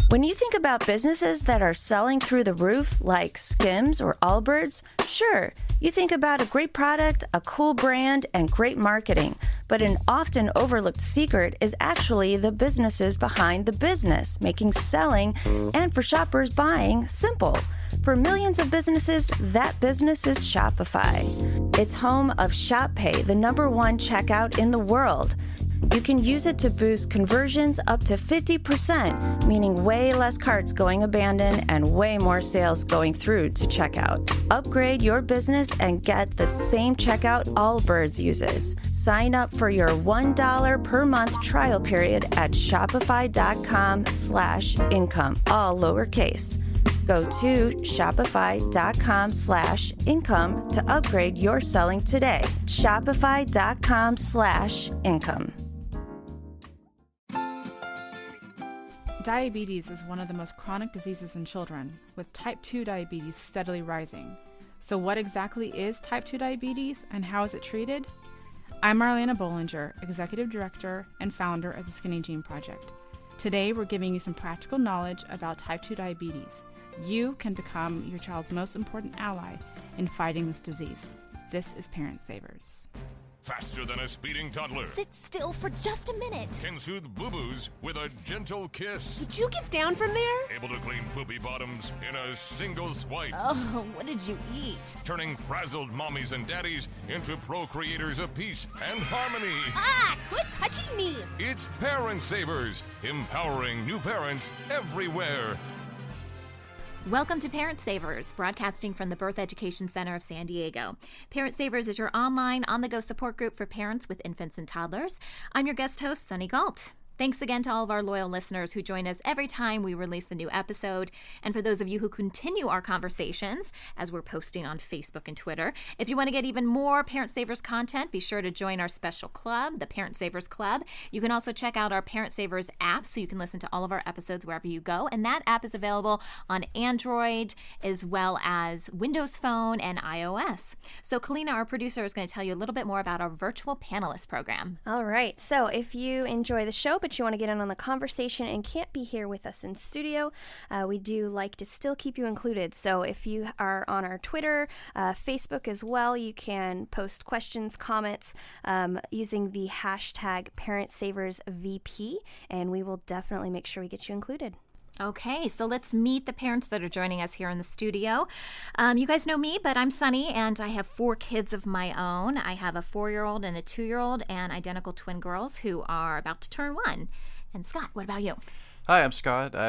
When you think about businesses that are selling through the roof, like Skims or Allbirds, sure, you think about a great product, a cool brand, and great marketing. But an often overlooked secret is actually the businesses behind the business, making selling and for shoppers buying simple. For millions of businesses, that business is Shopify. It's home of Shop Pay, the #1 checkout in the world. You can use it to boost conversions up to 50%, meaning way less carts going abandoned and way more sales going through to checkout. Upgrade your business and get the same checkout Allbirds uses. Sign up for your $1 per month trial period at shopify.com/income, all lowercase. Go to shopify.com/income to upgrade your selling today. Shopify.com/income. Diabetes is one of the most chronic diseases in children, with type 2 diabetes steadily rising. So what exactly is type 2 diabetes and how is it treated? I'm Marlena Bollinger, Executive Director and founder of the Skinny Jean Project. Today we're giving you some practical knowledge about type 2 diabetes. You can become your child's most important ally in fighting this disease. This is Parent Savers. Faster than a speeding toddler. Sit still for just a minute. Can soothe boo-boos with a gentle kiss. Would you get down from there? Able to clean poopy bottoms in a single swipe. Oh, what did you eat? Turning frazzled mommies and daddies into procreators of peace and harmony. Ah, quit touching me. It's Parent Savers, empowering new parents everywhere. Welcome to Parent Savers, broadcasting from the Birth Education Center of San Diego. Parent Savers is your online, on-the-go support group for parents with infants and toddlers. I'm your guest host, Sunny Galt. Thanks again to all of our loyal listeners who join us every time we release a new episode. And for those of you who continue our conversations as we're posting on Facebook and Twitter, if you want to get even more Parent Savers content, be sure to join our special club, the Parent Savers Club. You can also check out our Parent Savers app so you can listen to all of our episodes wherever you go. And that app is available on Android as well as Windows Phone and iOS. So Kalina, our producer, is going to tell you a little bit more about our virtual panelist program. All right. So if you enjoy the show, but you want to get in on the conversation and can't be here with us in studio, we do like to still keep you included. So if you are on our Twitter, Facebook as well, you can post questions, comments using the hashtag ParentSaversVP, and we will definitely make sure we get you included. Okay, so let's meet the parents that are joining us here in the studio. You guys know me, but I'm Sunny, and I have 4 kids of my own. I have a 4-year-old and a 2-year-old and identical twin girls who are about to turn 1. And Scott, what about you? Hi, I'm Scott. I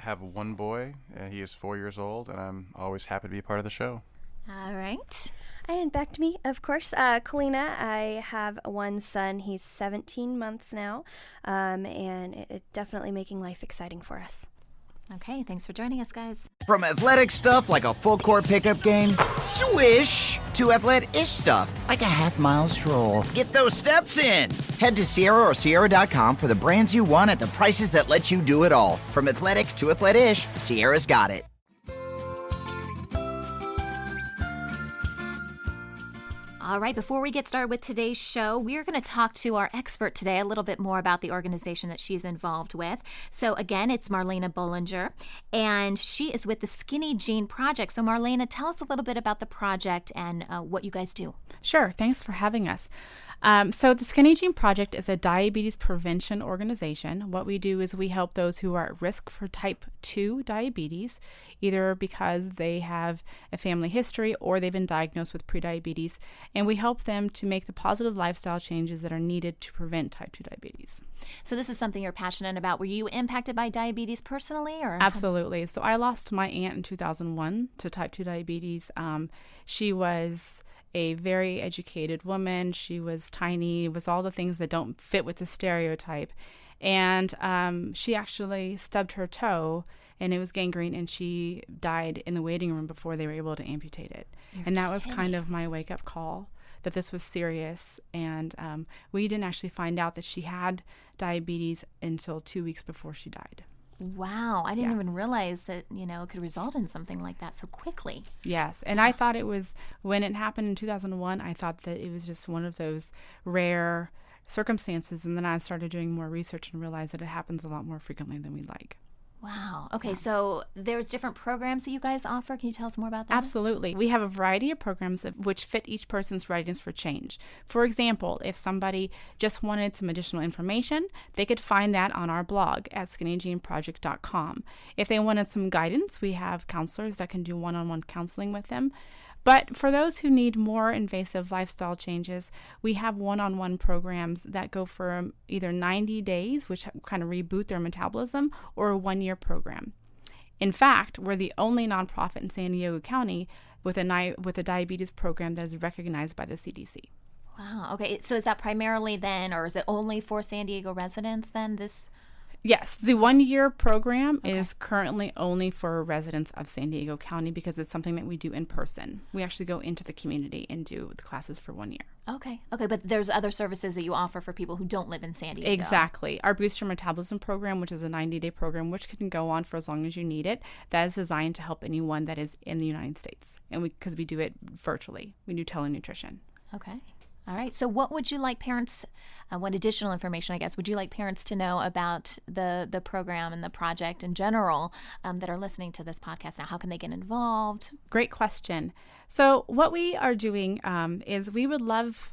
have one boy. He is 4 years old, and I'm always happy to be a part of the show. All right. And back to me, of course. Kalina, I have one son. He's 17 months now, and it's definitely making life exciting for us. Okay, thanks for joining us, guys. From athletic stuff like a full court pickup game, swish, to athletic-ish stuff like a half-mile stroll. Get those steps in. Head to Sierra or Sierra.com for the brands you want at the prices that let you do it all. From athletic to athletic-ish, Sierra's got it. All right, before we get started with today's show, we're going to talk to our expert today a little bit more about the organization that she's involved with. So again, it's Marlena Bollinger, and she is with the Skinny Jean Project. So Marlena, tell us a little bit about the project and what you guys do. Sure, thanks for having us. So the Skinny Jean Project is a diabetes prevention organization. What we do is we help those who are at risk for type 2 diabetes, either because they have a family history or they've been diagnosed with prediabetes, and we help them to make the positive lifestyle changes that are needed to prevent type 2 diabetes. So this is something you're passionate about. Were you impacted by diabetes personally? Or Absolutely. So I lost my aunt in 2001 to type 2 diabetes. She was a very educated woman. She was tiny, was all the things that don't fit with the stereotype. And she actually stubbed her toe, and it was gangrene, and she died in the waiting room before they were able to amputate it. And that was kind of my wake-up call that this was serious. And we didn't actually find out that she had diabetes until 2 weeks before she died. Wow, I didn't even realize that, it could result in something like that so quickly. Yes, and I thought it was, when it happened in 2001, I thought that it was just one of those rare circumstances, and then I started doing more research and realized that it happens a lot more frequently than we'd like. Wow. Okay, so there's different programs that you guys offer. Can you tell us more about that? Absolutely. We have a variety of programs which fit each person's readiness for change. For example, if somebody just wanted some additional information, they could find that on our blog at skinnyjeanproject.com. If they wanted some guidance, we have counselors that can do one-on-one counseling with them. But for those who need more invasive lifestyle changes, we have one-on-one programs that go for either 90 days, which kind of reboot their metabolism, or a 1-year program. In fact, we're the only nonprofit in San Diego County with a diabetes program that is recognized by the CDC. Wow. Okay, so is that primarily then, or is it only for San Diego residents then, this? Yes, the 1-year program is currently only for residents of San Diego County because it's something that we do in person. We actually go into the community and do the classes for 1 year. Okay, but there's other services that you offer for people who don't live in San Diego. Exactly. Our Boost Your Metabolism program, which is a 90-day program, which can go on for as long as you need it, that is designed to help anyone that is in the United States. And because we do it virtually. We do telenutrition. Okay. All right. So what would you like parents, what additional information, I guess, would you like parents to know about the program and the project in general that are listening to this podcast now? How can they get involved? Great question. So what we are doing is we would love...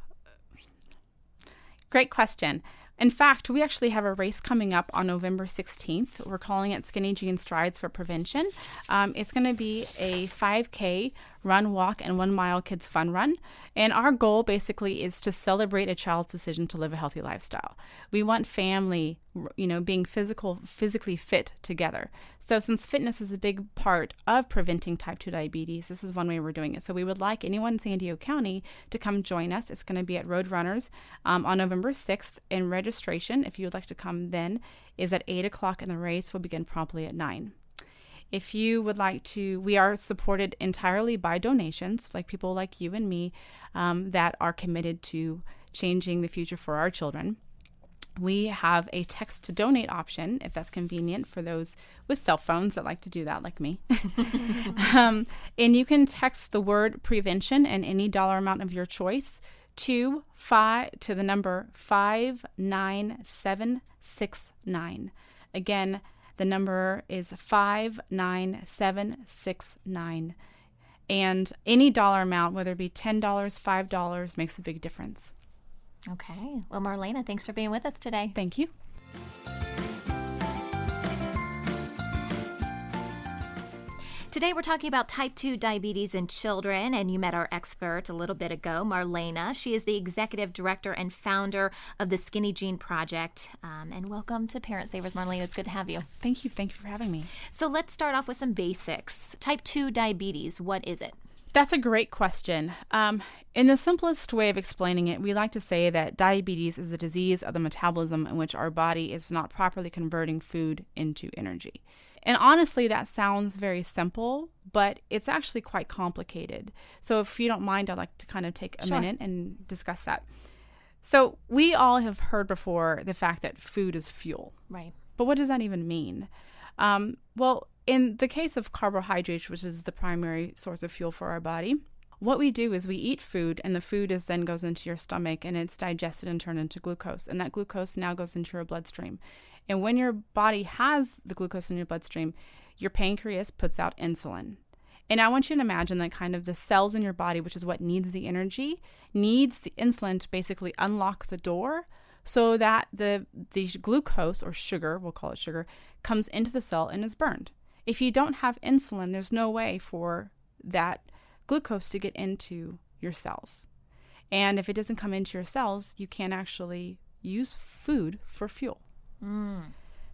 Great question. In fact, we actually have a race coming up on November 16th. We're calling it Skinny Jean Strides for Prevention. It's going to be a 5K run, walk, and 1 mile kids fun run. And our goal basically is to celebrate a child's decision to live a healthy lifestyle. We want family, being physically fit together. So since fitness is a big part of preventing type 2 diabetes, this is one way we're doing it. So we would like anyone in San Diego County to come join us. It's going to be at Roadrunners on November 6th. And registration, if you would like to come then, is at 8 o'clock, and the race will begin promptly at 9. If you would like to, we are supported entirely by donations, like people like you and me that are committed to changing the future for our children. We have a text to donate option, if that's convenient for those with cell phones that like to do that, like me. And you can text the word prevention and any dollar amount of your choice to the number 59769. Again, the number is 59769. And any dollar amount, whether it be $10, $5, makes a big difference. Okay. Well, Marlena, thanks for being with us today. Thank you. Today we're talking about type 2 diabetes in children, and you met our expert a little bit ago, Marlena. She is the executive director and founder of the Skinny Jean Project. And welcome to Parent Savers, Marlena. It's good to have you. Thank you. Thank you for having me. So let's start off with some basics. Type 2 diabetes, what is it? That's a great question. In the simplest way of explaining it, we like to say that diabetes is a disease of the metabolism in which our body is not properly converting food into energy. And honestly, that sounds very simple, but it's actually quite complicated. So if you don't mind, I'd like to kind of take a minute and discuss that. So we all have heard before the fact that food is fuel. Right. But what does that even mean? Well, in the case of carbohydrates, which is the primary source of fuel for our body, what we do is we eat food, and the food then goes into your stomach, and it's digested and turned into glucose. And that glucose now goes into your bloodstream. And when your body has the glucose in your bloodstream, your pancreas puts out insulin. And I want you to imagine that kind of the cells in your body, which is what needs the energy, needs the insulin to basically unlock the door so that the glucose, or sugar, we'll call it sugar, comes into the cell and is burned. If you don't have insulin, there's no way for that glucose to get into your cells. And if it doesn't come into your cells, you can't actually use food for fuel.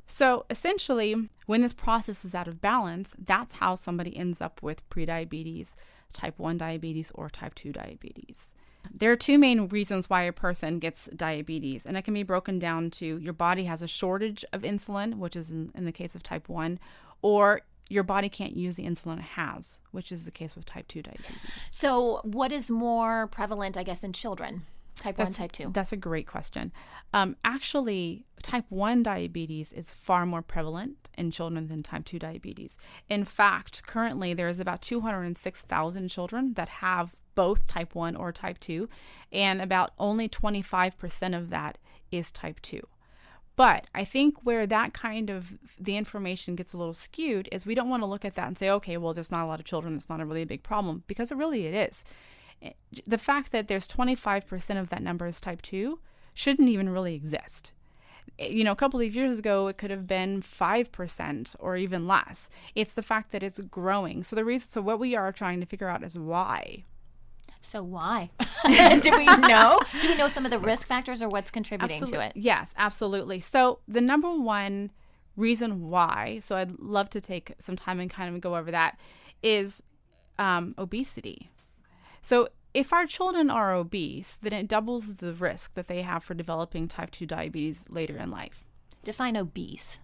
So essentially, when this process is out of balance, that's how somebody ends up with prediabetes, type 1 diabetes, or type 2 diabetes. There are two main reasons why a person gets diabetes, and it can be broken down to your body has a shortage of insulin, which is in the case of type 1, or your body can't use the insulin it has, which is the case with type 2 diabetes. So what is more prevalent, I guess, in children? Type 1, type 2? That's a great question. Actually, type 1 diabetes is far more prevalent in children than type 2 diabetes. In fact, currently there is about 206,000 children that have both type 1 or type 2, and about only 25% of that is type 2. But I think where that kind of the information gets a little skewed is we don't want to look at that and say, okay, well, there's not a lot of children. It's not a really big problem, because it is. The fact that there's 25% of that number is type 2 shouldn't even really exist. You know, a couple of years ago, it could have been 5% or even less. It's the fact that it's growing. So what we are trying to figure out is why. So why? Do we know? Do we know some of the risk factors or what's contributing to it? Yes, absolutely. So the number one reason why, so I'd love to take some time and kind of go over that, is obesity. So if our children are obese, then it doubles the risk that they have for developing type 2 diabetes later in life. Define obese.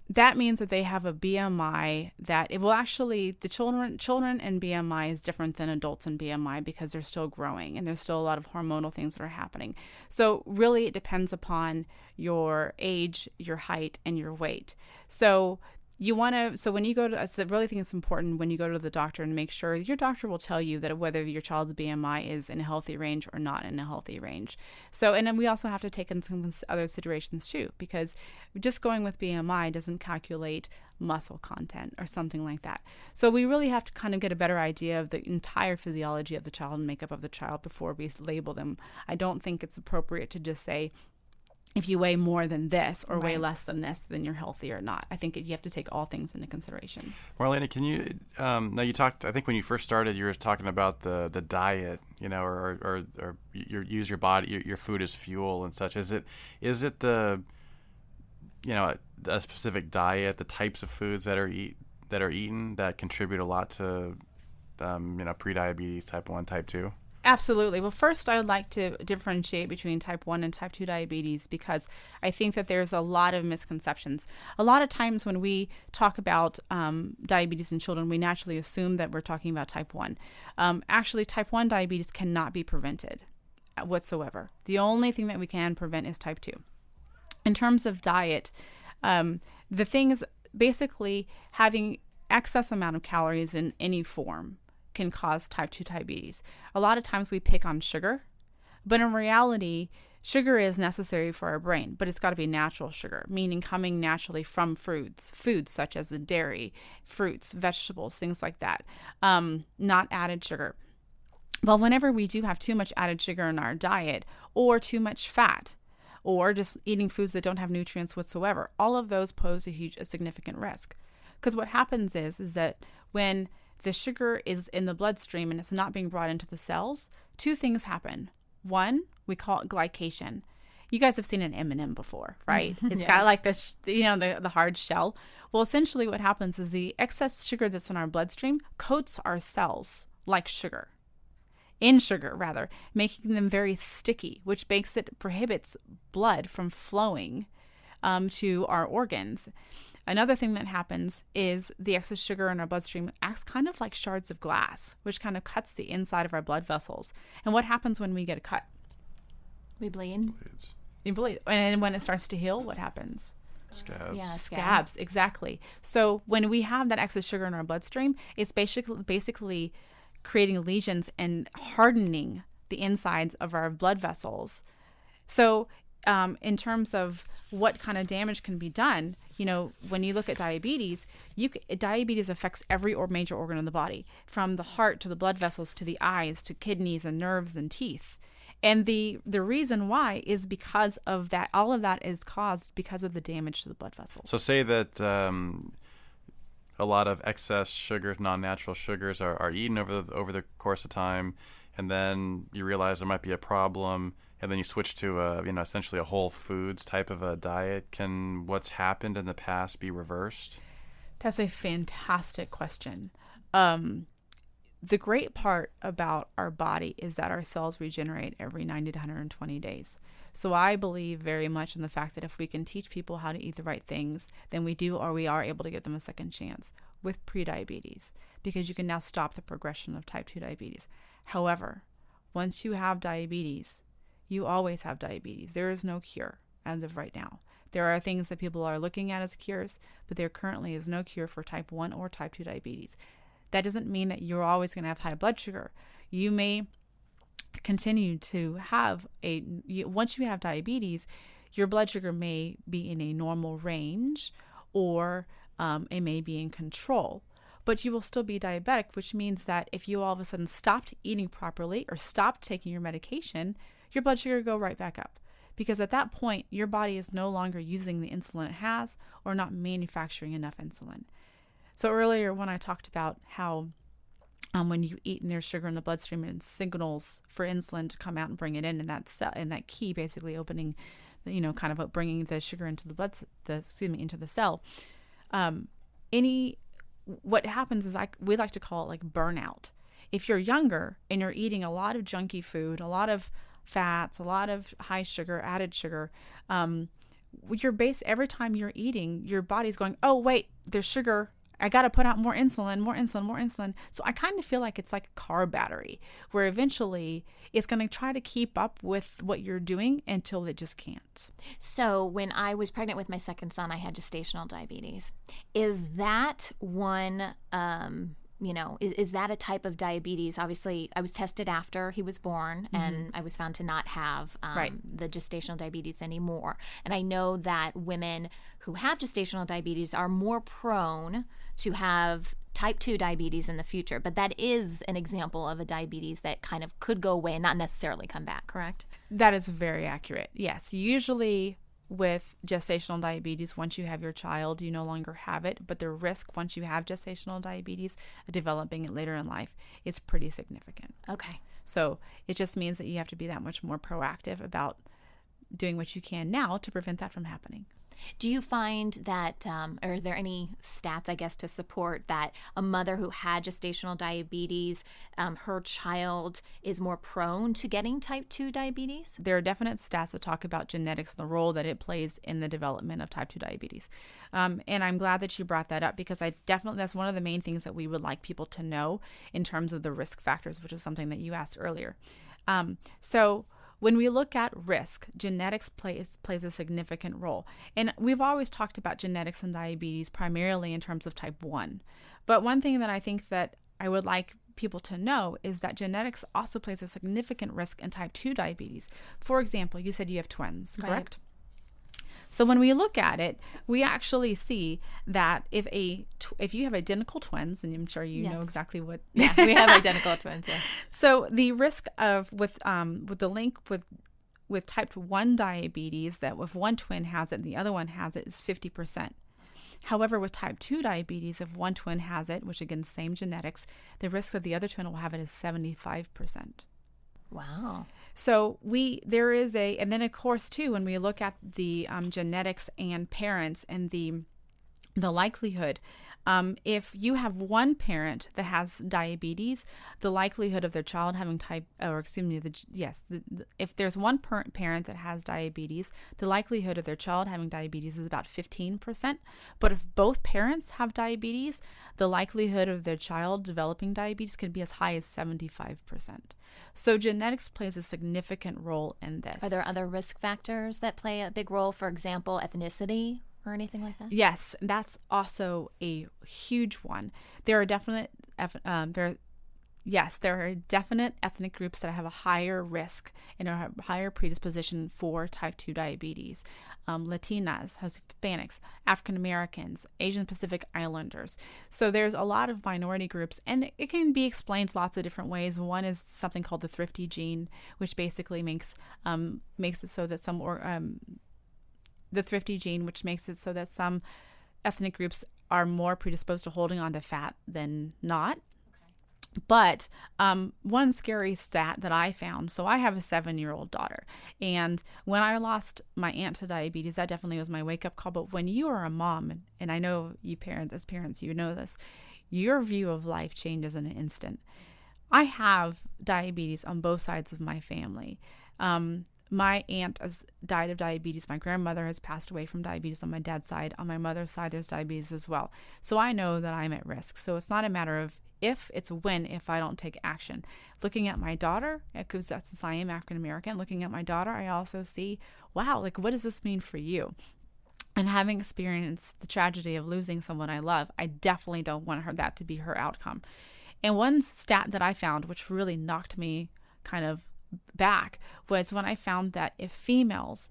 That means that they have a BMI that it will actually, the children and BMI is different than adults and BMI because they're still growing and there's still a lot of hormonal things that are happening. So really it depends upon your age, your height, and your weight. So when you go to, I really think it's important when you go to the doctor and make sure your doctor will tell you that whether your child's BMI is in a healthy range or not in a healthy range. So, and then we also have to take in some other considerations too, because just going with BMI doesn't calculate muscle content or something like that. So we really have to kind of get a better idea of the entire physiology of the child and makeup of the child before we label them. I don't think it's appropriate to just say, if you weigh more than this or weigh less than this, then you're healthy or not. I think you have to take all things into consideration. Marlena, can you, now you talked, I think when you first started, you were talking about the diet, you know, or use your body, your food as fuel and such. Is it the, you know, a specific diet, the types of foods that are eaten that contribute a lot to, you know, prediabetes, type 1, type 2? Absolutely. Well, first, I would like to differentiate between type 1 and type 2 diabetes because I think that there's a lot of misconceptions. A lot of times when we talk about diabetes in children, we naturally assume that we're talking about type 1. Actually, type 1 diabetes cannot be prevented whatsoever. The only thing that we can prevent is type 2. In terms of diet, the things basically having excess amount of calories in any form can cause type 2 diabetes. A lot of times we pick on sugar, but in reality, sugar is necessary for our brain, but it's got to be natural sugar, meaning coming naturally from foods such as the dairy, fruits, vegetables, things like that, not added sugar. Well, whenever we do have too much added sugar in our diet or too much fat, or just eating foods that don't have nutrients whatsoever, all of those pose a significant risk. Because what happens is that when the sugar is in the bloodstream and it's not being brought into the cells, two things happen. One, we call it glycation. You guys have seen an M&M before, right? It's got like this, you know, the hard shell. Well, essentially what happens is the excess sugar that's in our bloodstream coats our cells like sugar, making them very sticky, which prohibits blood from flowing to our organs. Another thing that happens is the excess sugar in our bloodstream acts kind of like shards of glass, which kind of cuts the inside of our blood vessels. And what happens when we get a cut? We bleed. You bleed. And when it starts to heal, what happens? Scabs. Yeah, Scabs, exactly. So when we have that excess sugar in our bloodstream, it's basically creating lesions and hardening the insides of our blood vessels. So in terms of what kind of damage can be done, you know, when you look at diabetes, diabetes affects every major organ in the body, from the heart to the blood vessels to the eyes to kidneys and nerves and teeth. And the reason why is because of that. All of that is caused because of the damage to the blood vessels. So say that a lot of excess sugars, non-natural sugars, are eaten over the course of time, and then you realize there might be a problem, and then you switch to essentially a whole foods type of a diet. Can what's happened in the past be reversed? That's a fantastic question. The great part about our body is that our cells regenerate every 90 to 120 days. So I believe very much in the fact that if we can teach people how to eat the right things, then we are able to give them a second chance with prediabetes, because you can now stop the progression of type 2 diabetes. However, once you have diabetes, you always have diabetes. There is no cure as of right now. There are things that people are looking at as cures, but there currently is no cure for type 1 or type 2 diabetes. That doesn't mean that you're always going to have high blood sugar. You may continue to have once you have diabetes, your blood sugar may be in a normal range, or it may be in control. But you will still be diabetic, which means that if you all of a sudden stopped eating properly or stopped taking your medication, your blood sugar would go right back up. Because at that point, your body is no longer using the insulin it has or not manufacturing enough insulin. So earlier when I talked about how when you eat and there's sugar in the bloodstream, it signals for insulin to come out and bring it in, and that key basically opening, kind of bringing the sugar into into the cell. What happens is we like to call it like burnout. If you're younger and you're eating a lot of junky food, a lot of fats, a lot of high sugar, added sugar, every time you're eating, your body's going, oh wait, there's sugar. I got to put out more insulin. So I kind of feel like it's like a car battery, where eventually it's going to try to keep up with what you're doing until it just can't. So when I was pregnant with my second son, I had gestational diabetes. Is that one, is that a type of diabetes? Obviously, I was tested after he was born, and I was found to not have the gestational diabetes anymore. And I know that women who have gestational diabetes are more prone to have type 2 diabetes in the future. But that is an example of a diabetes that kind of could go away and not necessarily come back, correct? That is very accurate. Yes. Usually with gestational diabetes, once you have your child, you no longer have it. But the risk once you have gestational diabetes of developing it later in life is pretty significant. Okay. So it just means that you have to be that much more proactive about doing what you can now to prevent that from happening. Do you find that, are there any stats, I guess, to support that a mother who had gestational diabetes, her child is more prone to getting type 2 diabetes? There are definite stats that talk about genetics and the role that it plays in the development of type 2 diabetes. And I'm glad that you brought that up, because that's one of the main things that we would like people to know in terms of the risk factors, which is something that you asked earlier. So when we look at risk, genetics plays a significant role. And we've always talked about genetics and diabetes primarily in terms of type 1. But one thing that I think that I would like people to know is that genetics also plays a significant risk in type 2 diabetes. For example, you said you have twins, correct? Right. So when we look at it, we actually see that if you have identical twins, and I'm sure you know exactly what. Yeah, we have identical twins. Yeah. So the risk of with the link with type 1 diabetes, that if one twin has it and the other one has it, is 50%. However, with type 2 diabetes, if one twin has it, which again, same genetics, the risk that the other twin will have it is 75%. Wow. So there is and then of course too, when we look at the genetics and parents and the likelihood, if you have one parent that has diabetes, the likelihood of their child having if there's one parent that has diabetes, the likelihood of their child having diabetes is about 15%. But if both parents have diabetes, the likelihood of their child developing diabetes can be as high as 75%. So genetics plays a significant role in this. Are there other risk factors that play a big role? For example, ethnicity or anything like that? Yes, that's also a huge one. There are definite ethnic groups that have a higher risk and a higher predisposition for type 2 diabetes. Latinas, Hispanics, African Americans, Asian Pacific Islanders. So there's a lot of minority groups, and it can be explained lots of different ways. One is something called the thrifty gene, which basically makes it so that the thrifty gene, which makes it so that some ethnic groups are more predisposed to holding on to fat than not. But one scary stat that I found, so I have a 7-year-old daughter, and when I lost my aunt to diabetes, that definitely was my wake-up call. But when you are a mom, and I know as parents, you know this, your view of life changes in an instant. I have diabetes on both sides of my family. My aunt has died of diabetes. My grandmother has passed away from diabetes on my dad's side. On my mother's side, there's diabetes as well. So I know that I'm at risk. So it's not a matter of if I don't take action. Looking at my daughter, because since I am African American, looking at my daughter, I also see, wow, like, what does this mean for you? And having experienced the tragedy of losing someone I love, I definitely don't want that to be her outcome. And one stat that I found, which really knocked me kind of back, was when I found that if females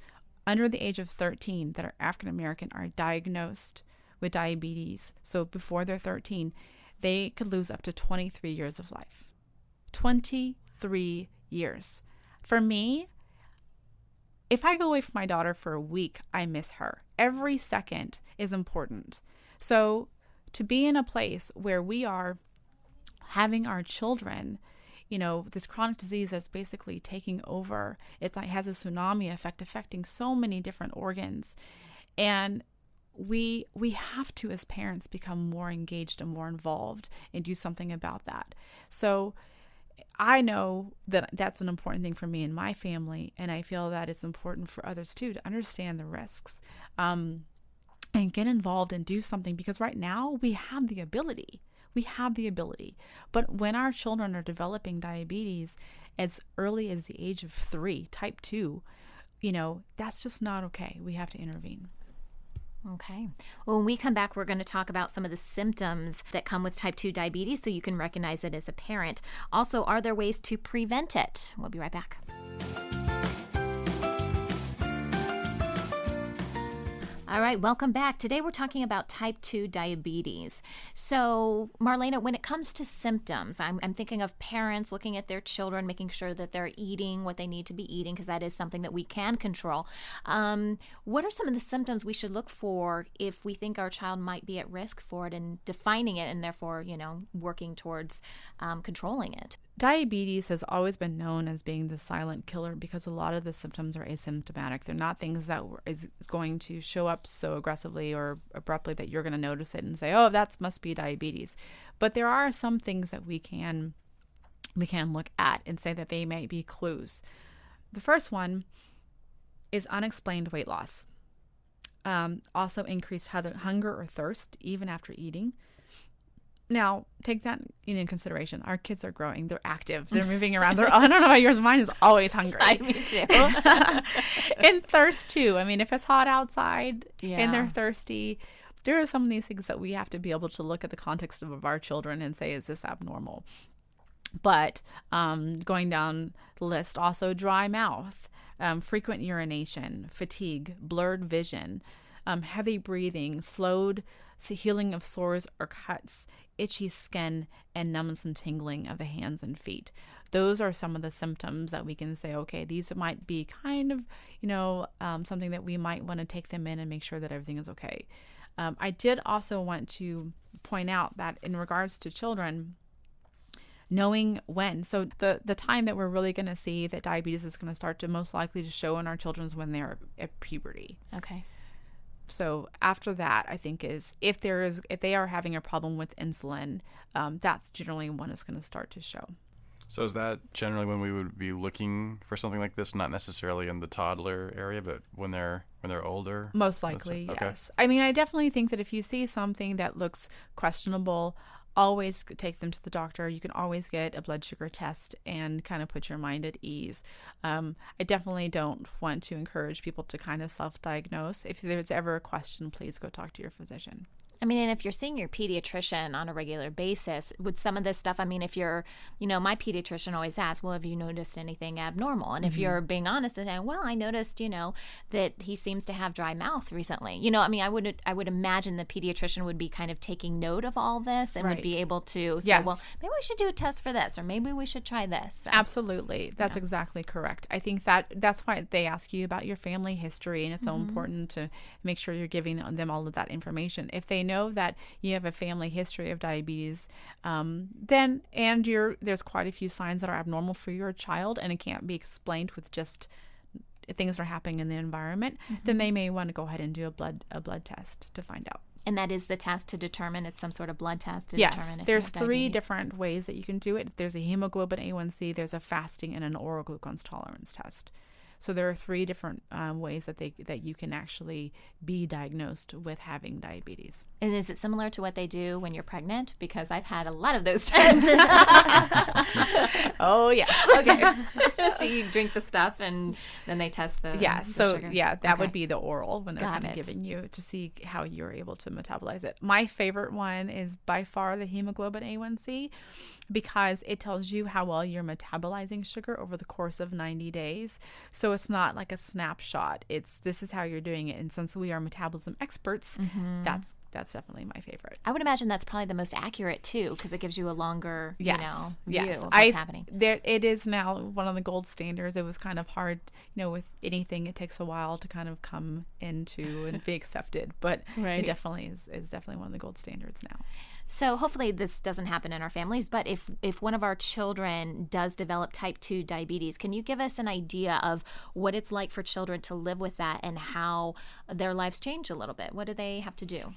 under the age of 13 that are African American are diagnosed with diabetes. So before they're 13, they could lose up to 23 years of life. 23 years. For me, if I go away from my daughter for a week, I miss her. Every second is important. So to be in a place where we are having our children, this chronic disease that's basically taking over, it has a tsunami effect affecting so many different organs. And we have to, as parents, become more engaged and more involved and do something about that. So I know that that's an important thing for me and my family, and I feel that it's important for others too to understand the risks and get involved and do something, because right now we have the ability. But when our children are developing diabetes as early as the age of 3, type 2, that's just not okay. We have to intervene. Okay. Well, when we come back, we're going to talk about some of the symptoms that come with type 2 diabetes so you can recognize it as a parent. Also, are there ways to prevent it? We'll be right back. All right, welcome back. Today we're talking about type 2 diabetes. So, Marlena, when it comes to symptoms, I'm thinking of parents looking at their children, making sure that they're eating what they need to be eating, because that is something that we can control. What are some of the symptoms we should look for if we think our child might be at risk for it, and defining it and therefore, working towards controlling it? Diabetes has always been known as being the silent killer because a lot of the symptoms are asymptomatic. They're not things that is going to show up so aggressively or abruptly that you're going to notice it and say, oh, that must be diabetes. But there are some things that we can look at and say that they may be clues. The first one is unexplained weight loss. Also increased hunger or thirst even after eating. Now, take that into consideration. Our kids are growing. They're active. They're moving around. I don't know about yours. Mine is always hungry. Me too. And thirst, too. I mean, if it's hot outside and they're thirsty, there are some of these things that we have to be able to look at the context of our children and say, is this abnormal? But going down the list, also dry mouth, frequent urination, fatigue, blurred vision, heavy breathing, slowed healing of sores or cuts, itchy skin, and numbness and tingling of the hands and feet. Those are some of the symptoms that we can say, okay, these might be kind of, something that we might want to take them in and make sure that everything is okay. I did also want to point out that in regards to children, knowing when, so the time that we're really going to see that diabetes is going to start to most likely to show in our children is when they're at puberty. Okay. So after that, I think is if they are having a problem with insulin, that's generally when it's going to start to show. So is that generally when we would be looking for something like this? Not necessarily in the toddler area, but when they're older? Most likely, okay. Yes. I mean, I definitely think that if you see something that looks questionable, always take them to the doctor. You can always get a blood sugar test and kind of put your mind at ease. I definitely don't want to encourage people to kind of self-diagnose. If there's ever a question, please go talk to your physician. I mean, and if you're seeing your pediatrician on a regular basis with some of this stuff, I mean, if you're, my pediatrician always asks, well, have you noticed anything abnormal? And if you're being honest and saying, well, I noticed, that he seems to have dry mouth recently. I mean, I would imagine the pediatrician would be kind of taking note of all this and would be able to say, well, maybe we should do a test for this, or maybe we should try this. So, absolutely. That's exactly correct. I think that's why they ask you about your family history, and it's so important to make sure you're giving them all of that information. If they know that you have a family history of diabetes, then there's quite a few signs that are abnormal for your child, and it can't be explained with just things that are happening in the environment, then they may want to go ahead and do a blood test to find out. And that is the test to determine, it's some sort of blood test to determine if you have there's diabetes. 3 different ways that you can do it. There's a hemoglobin A1C, there's a fasting, and an oral glucose tolerance test. So there are 3 different ways that you can actually be diagnosed with having diabetes. And is it similar to what they do when you're pregnant? Because I've had a lot of those tests. Oh, yes. Okay. So you drink the stuff and then they test the sugar. That would be the oral when they're kind of giving you to see how you're able to metabolize it. My favorite one is by far the hemoglobin A1C, because it tells you how well you're metabolizing sugar over the course of 90 days. So So it's not like a snapshot. This is how you're doing it. And since we are metabolism experts, that's definitely my favorite. I would imagine that's probably the most accurate too, because it gives you a longer, view of what's happening. It is now one of the gold standards. It was kind of hard, with anything. It takes a while to kind of come into and be accepted, but it definitely is definitely one of the gold standards now. So hopefully this doesn't happen in our families, but if one of our children does develop type 2 diabetes, can you give us an idea of what it's like for children to live with that and how their lives change a little bit? What do they have to do?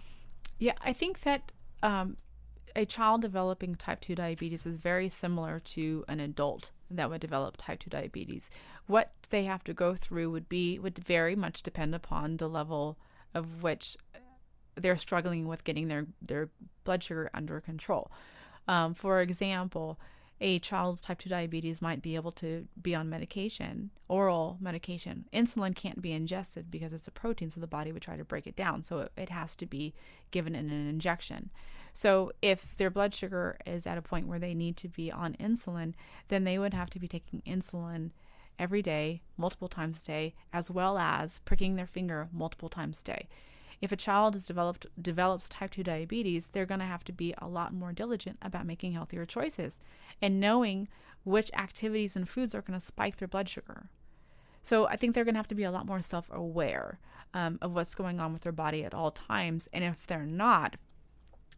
Yeah, I think that a child developing type 2 diabetes is very similar to an adult that would develop type 2 diabetes. What they have to go through would very much depend upon the level of which they're struggling with getting their blood sugar under control. For example, a child with type 2 diabetes might be able to be on medication, oral medication. Insulin can't be ingested because it's a protein, so the body would try to break it down. So it has to be given in an injection. So if their blood sugar is at a point where they need to be on insulin, then they would have to be taking insulin every day, multiple times a day, as well as pricking their finger multiple times a day. If a child develops type 2 diabetes, they're going to have to be a lot more diligent about making healthier choices and knowing which activities and foods are going to spike their blood sugar. So I think they're going to have to be a lot more self-aware of what's going on with their body at all times. And if they're not,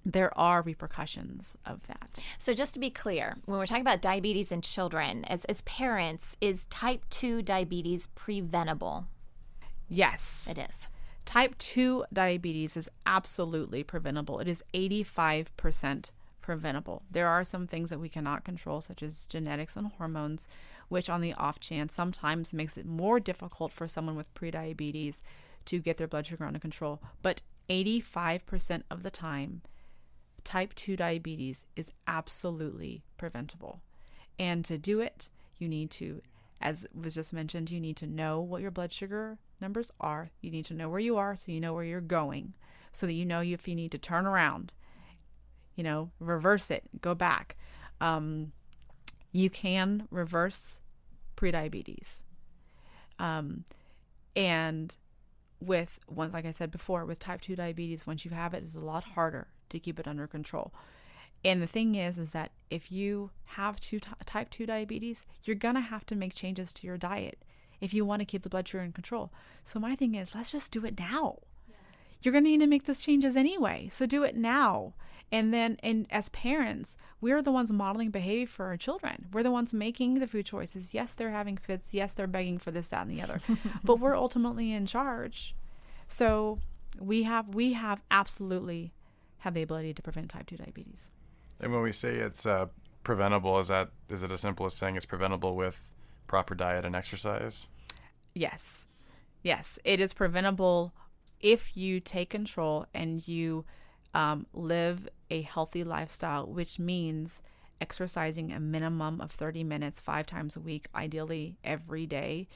there are repercussions of that. So just to be clear, when we're talking about diabetes in children, as parents, is type 2 diabetes preventable? Yes. It is. Type 2 diabetes is absolutely preventable. It is 85% preventable. There are some things that we cannot control, such as genetics and hormones, which on the off chance sometimes makes it more difficult for someone with prediabetes to get their blood sugar under control. But 85% of the time, type 2 diabetes is absolutely preventable. And to do it, you need to, as was just mentioned, you need to know what your blood sugar numbers are. You need to know where you are so you know where you're going, so that you know if you need to turn around, reverse it, go back. You can reverse prediabetes. And like I said before, with type 2 diabetes, once you have it, it's a lot harder to keep it under control. And the thing is that if you have type 2 diabetes, you're going to have to make changes to your diet if you want to keep the blood sugar in control. So my thing is, let's just do it now. Yeah. You're going to need to make those changes anyway. So do it now. And as parents, we're the ones modeling behavior for our children. We're the ones making the food choices. Yes, they're having fits. Yes, they're begging for this, that, and the other. But we're ultimately in charge. So we absolutely have the ability to prevent type 2 diabetes. And when we say it's preventable, is it as simple as saying it's preventable with proper diet and exercise? Yes, it is preventable if you take control and you live a healthy lifestyle, which means exercising a minimum of 30 minutes 5 times a week, ideally every day,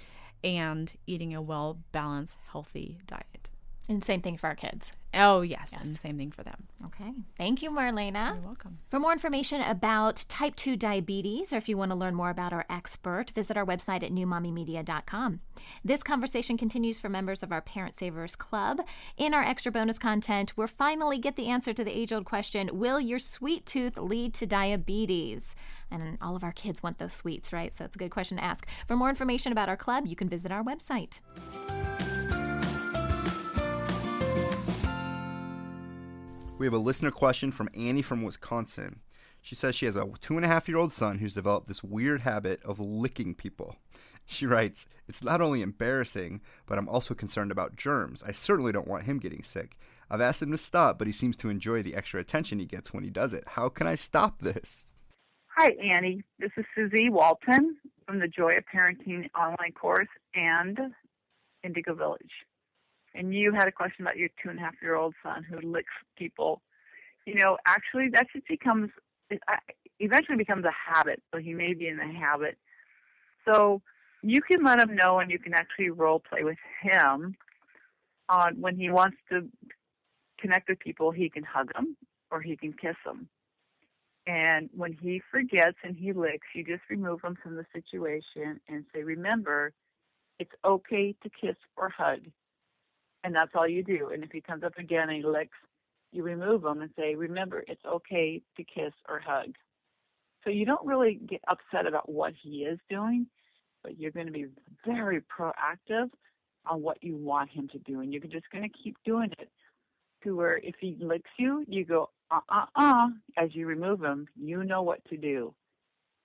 and eating a well-balanced, healthy diet. And same thing for our kids. Oh, yes, and the same thing for them. Okay. Thank you, Marlena. You're welcome. For more information about type 2 diabetes, or if you want to learn more about our expert, visit our website at newmommymedia.com. This conversation continues for members of our Parent Savers Club. In our extra bonus content, we'll finally get the answer to the age-old question, will your sweet tooth lead to diabetes? And all of our kids want those sweets, right? So it's a good question to ask. For more information about our club, you can visit our website. We have a listener question from Annie from Wisconsin. She says she has a 2.5-year-old son who's developed this weird habit of licking people. She writes, it's not only embarrassing, but I'm also concerned about germs. I certainly don't want him getting sick. I've asked him to stop, but he seems to enjoy the extra attention he gets when he does it. How can I stop this? Hi, Annie. This is Susie Walton from the Joy of Parenting online course and Indigo Village. And you had a question about your 2.5-year-old son who licks people. Actually, that just eventually becomes a habit. So he may be in the habit. So you can let him know, and you can actually role play with him on when he wants to connect with people. He can hug them or he can kiss them. And when he forgets and he licks, you just remove him from the situation and say, remember, it's okay to kiss or hug. And that's all you do. And if he comes up again and he licks, you remove him and say, remember, it's okay to kiss or hug. So you don't really get upset about what he is doing, but you're going to be very proactive on what you want him to do. And you're just going to keep doing it to where if he licks you, you go, as you remove him, you know what to do.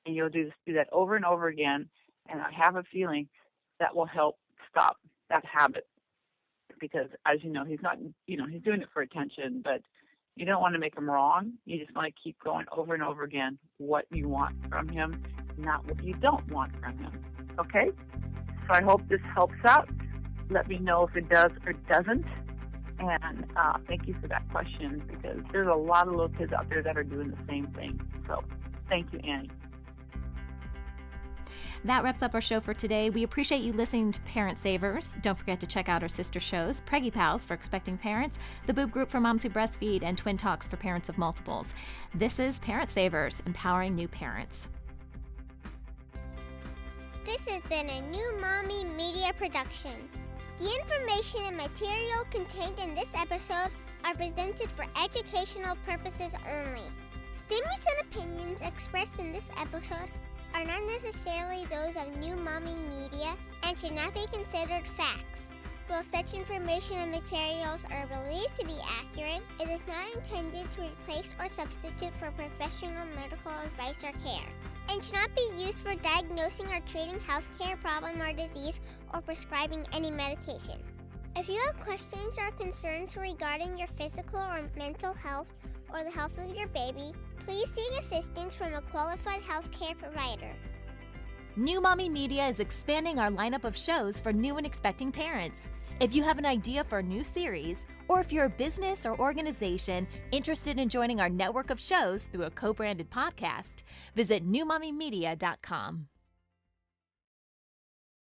And you'll do that over and over again. And I have a feeling that will help stop that habit. Because as you know, he's not, he's doing it for attention, but you don't want to make him wrong. You just want to keep going over and over again what you want from him, not what you don't want from him. Okay? So I hope this helps out. Let me know if it does or doesn't. And thank you for that question, because there's a lot of little kids out there that are doing the same thing. So thank you, Annie. That wraps up our show for today. We appreciate you listening to Parent Savers. Don't forget to check out our sister shows, Preggy Pals for expecting parents, The Boob Group for moms who breastfeed, and Twin Talks for parents of multiples. This is Parent Savers, empowering new parents. This has been a New Mommy Media production. The information and material contained in this episode are presented for educational purposes only. Statements and opinions expressed in this episode are not necessarily those of New Mommy Media and should not be considered facts. While such information and materials are believed to be accurate, it is not intended to replace or substitute for professional medical advice or care, and should not be used for diagnosing or treating healthcare problem or disease or prescribing any medication. If you have questions or concerns regarding your physical or mental health or the health of your baby, please seek assistance from a qualified healthcare provider. New Mommy Media is expanding our lineup of shows for new and expecting parents. If you have an idea for a new series, or if you're a business or organization interested in joining our network of shows through a co-branded podcast, visit newmommymedia.com.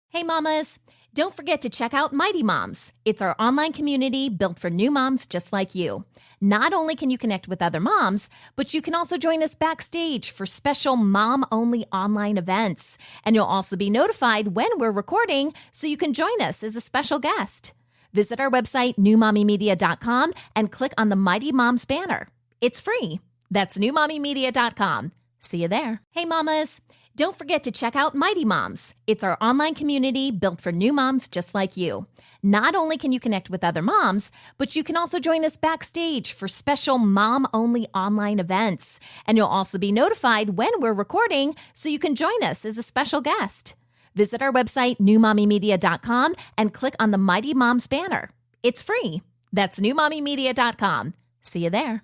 Hey mamas, don't forget to check out Mighty Moms. It's our online community built for new moms just like you. Not only can you connect with other moms, but you can also join us backstage for special mom-only online events. And you'll also be notified when we're recording, so you can join us as a special guest. Visit our website, newmommymedia.com, and click on the Mighty Moms banner. It's free. That's newmommymedia.com. See you there. Hey mamas, don't forget to check out Mighty Moms. It's our online community built for new moms just like you. Not only can you connect with other moms, but you can also join us backstage for special mom-only online events. And you'll also be notified when we're recording, so you can join us as a special guest. Visit our website, newmommymedia.com, and click on the Mighty Moms banner. It's free. That's newmommymedia.com. See you there.